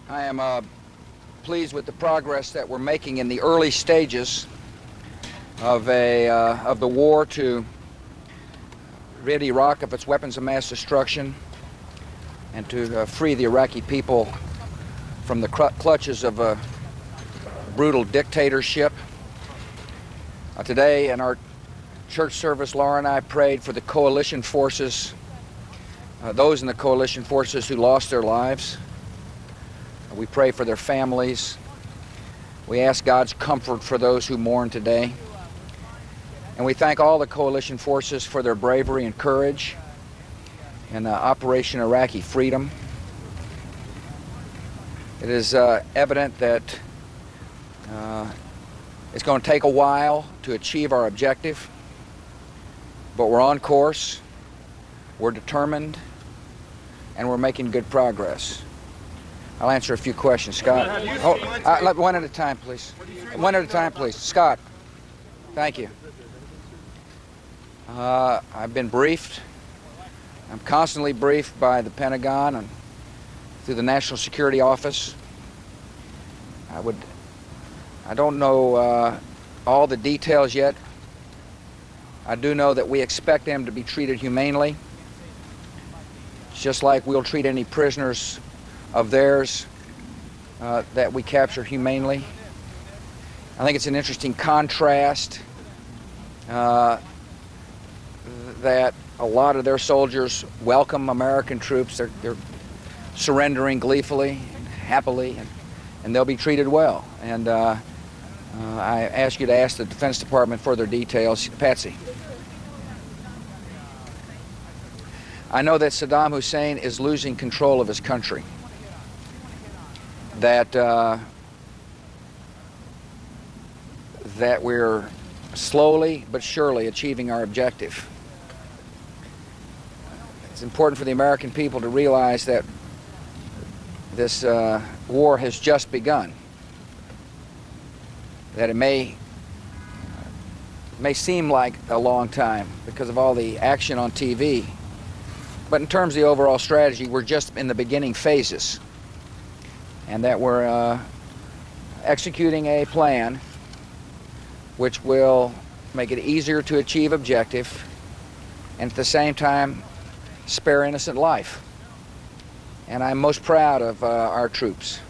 I am pleased with the progress that we're making in the early stages of the war to rid Iraq of its weapons of mass destruction and to free the Iraqi people from the clutches of a brutal dictatorship. Today in our church service, Laura and I prayed for the coalition forces, those in the coalition forces who lost their lives. We pray for their families. We ask God's comfort for those who mourn today. And we thank all the coalition forces for their bravery and courage in Operation Iraqi Freedom. It is evident that it's going to take a while to achieve our objective, but we're on course, we're determined, and we're making good progress. I'll answer a few questions. Scott? One at a time, please. One at a time, please. Scott? Thank you. I've been briefed. I'm constantly briefed by the Pentagon and through the National Security Office. I don't know all the details yet. I do know that we expect them to be treated humanely, just like we'll treat any prisoners of theirs that we capture humanely. I think it's an interesting contrast that a lot of their soldiers welcome American troops. They're surrendering gleefully and happily, and they'll be treated well. And I ask you to ask the Defense Department further details. Patsy. I know that Saddam Hussein is losing control of his country, that we're slowly but surely achieving our objective. It's important for the American people to realize that this war has just begun, that it may seem like a long time because of all the action on TV, but in terms of the overall strategy, we're just in the beginning phases, and that we're executing a plan which will make it easier to achieve objective and at the same time spare innocent life. And I'm most proud of our troops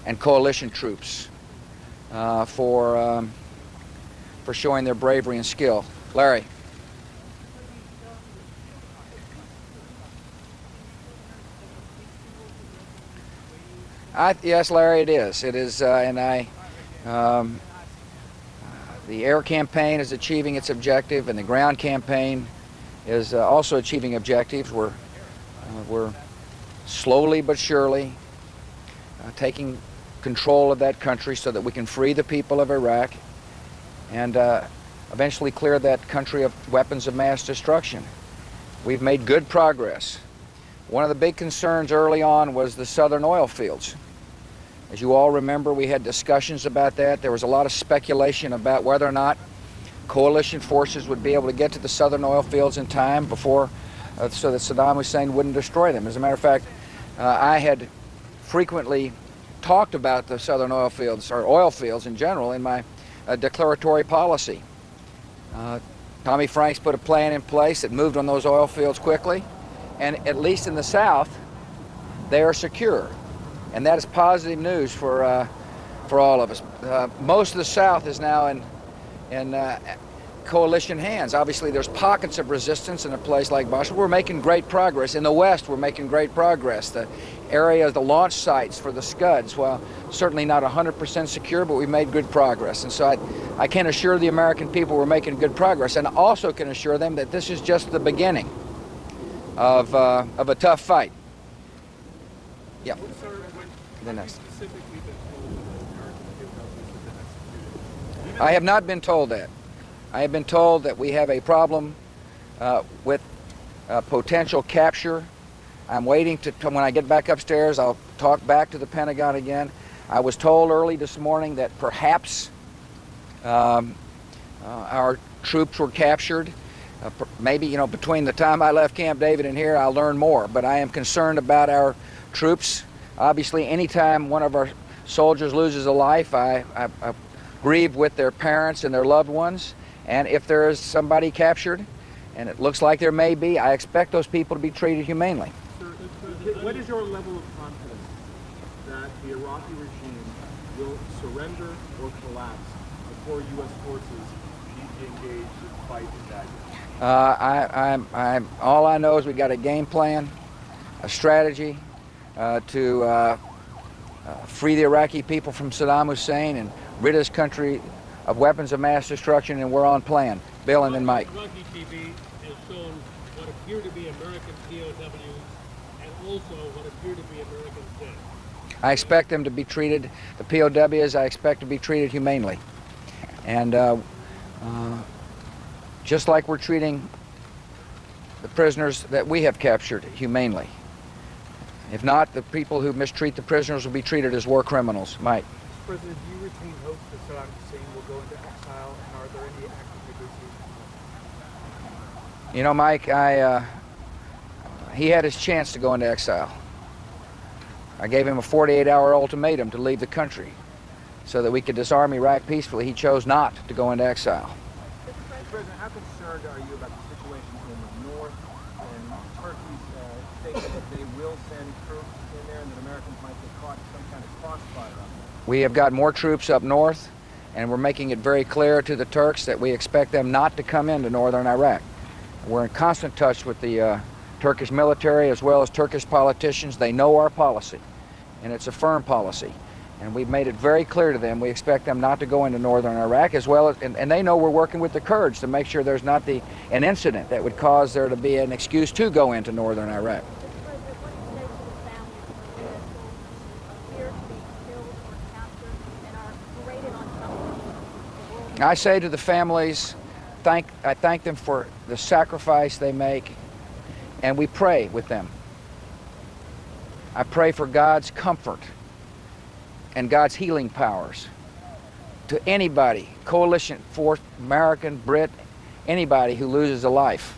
and coalition troops for showing their bravery and skill. Larry. Yes, Larry, it is. It is, the air campaign is achieving its objective, and the ground campaign is also achieving objectives. We're slowly but surely taking control of that country so that we can free the people of Iraq and eventually clear that country of weapons of mass destruction. We've made good progress. One of the big concerns early on was the southern oil fields. As you all remember, we had discussions about that. There was a lot of speculation about whether or not coalition forces would be able to get to the southern oil fields in time before, so that Saddam Hussein wouldn't destroy them. As a matter of fact, I had frequently talked about the southern oil fields, or oil fields in general, in my declaratory policy. Tommy Franks put a plan in place that moved on those oil fields quickly, and at least in the south, they are secure. And that is positive news for all of us. Most of the South is now in coalition hands. Obviously, there's pockets of resistance in a place like Basra. We're making great progress. In the West, we're making great progress. The area, the launch sites for the Scuds, well, certainly not 100% secure, but we've made good progress. And so I can assure the American people we're making good progress, and also can assure them that this is just the beginning of a tough fight. Yeah. The next. I have not been told that. I have been told that we have a problem with potential capture. I'm waiting when I get back upstairs, I'll talk back to the Pentagon again. I was told early this morning that perhaps our troops were captured. Maybe, between the time I left Camp David and here, I'll learn more. But I am concerned about our troops. Obviously, anytime one of our soldiers loses a life, I grieve with their parents and their loved ones. And if there is somebody captured, and it looks like there may be, I expect those people to be treated humanely. Sir, what is your level of confidence that the Iraqi regime will surrender or collapse before U.S. forces engage in fight in Baghdad? All I know is we got a game plan, a strategy to free the Iraqi people from Saddam Hussein and rid this country of weapons of mass destruction, and we're on plan. Bill and then Mike. Iraqi TV has shown what appear to be American POWs and also what appear to be American dead. I expect them to be treated, the POWs, I expect to be treated humanely. And just like we're treating the prisoners that we have captured humanely. If not, the people who mistreat the prisoners will be treated as war criminals. Mike. Mr. President, do you retain hope that Saddam Hussein will go into exile, and are there any active negotiations? You know, Mike, he had his chance to go into exile. I gave him a 48-hour ultimatum to leave the country so that we could disarm Iraq peacefully. He chose not to go into exile. Mr. President, how concerned are you about the situation in the north and Turkey's statement that they will send troops in there and that Americans might get caught in some kind of crossfire on them? We have got more troops up north, and we're making it very clear to the Turks that we expect them not to come into northern Iraq. We're in constant touch with the Turkish military as well as Turkish politicians. They know our policy, and it's a firm policy. And we've made it very clear to them we expect them not to go into northern Iraq, as well as, and they know we're working with the Kurds to make sure there's not an incident that would cause there to be an excuse to go into northern Iraq. I say to the families, I thank them for the sacrifice they make, and we pray with them. I pray for God's comfort and God's healing powers to anybody, coalition force, American, Brit, anybody who loses a life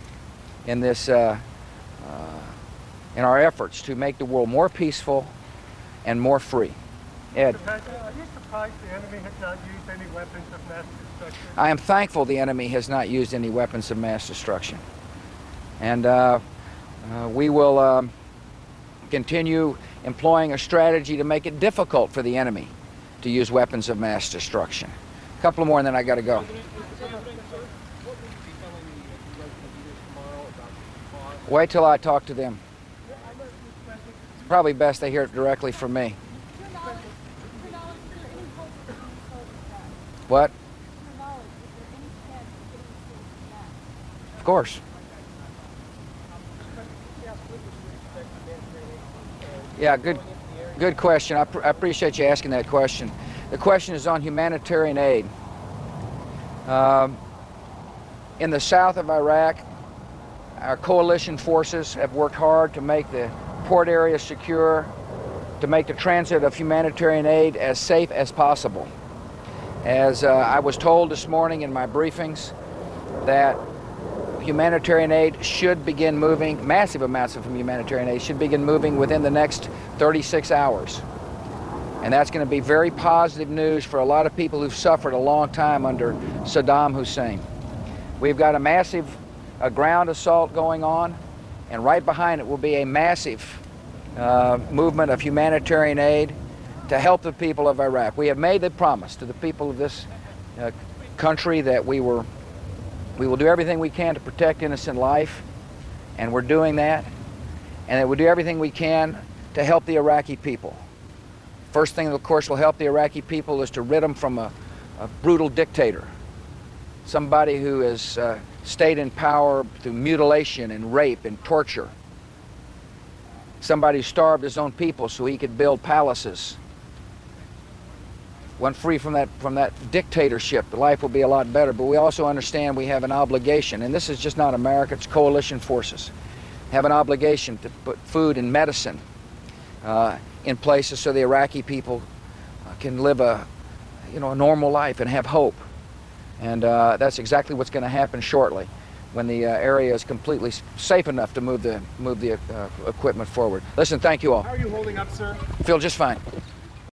in this, in our efforts to make the world more peaceful and more free. Ed. Are you surprised the enemy has not used any weapons of mass destruction? I am thankful the enemy has not used any weapons of mass destruction. And we will continue employing a strategy to make it difficult for the enemy to use weapons of mass destruction. A couple more and then I got to go. Wait till I talk to them. Probably best they hear it directly from me. What? Of course. Yeah, good question. I appreciate you asking that question. The question is on humanitarian aid. In the south of Iraq, our coalition forces have worked hard to make the port area secure, to make the transit of humanitarian aid as safe as possible. As I was told this morning in my briefings, that humanitarian aid should begin moving, massive amounts of humanitarian aid should begin moving within the next 36 hours. And that's going to be very positive news for a lot of people who've suffered a long time under Saddam Hussein. We've got a massive ground assault going on, and right behind it will be a massive movement of humanitarian aid to help the people of Iraq. We have made the promise to the people of this country that we will do everything we can to protect innocent life, and we're doing that, and that we'll do everything we can to help the Iraqi people. First thing, of course, will help the Iraqi people is to rid them from a brutal dictator, somebody who has stayed in power through mutilation and rape and torture, somebody who starved his own people so he could build palaces. When free from that dictatorship, the life will be a lot better. But we also understand we have an obligation, and this is just not America, it's coalition forces, have an obligation to put food and medicine in places so the Iraqi people can live a normal life and have hope. And that's exactly what's going to happen shortly. when the area is completely safe enough to move the equipment forward. Listen, thank you all. How are you holding up, sir? Feel just fine.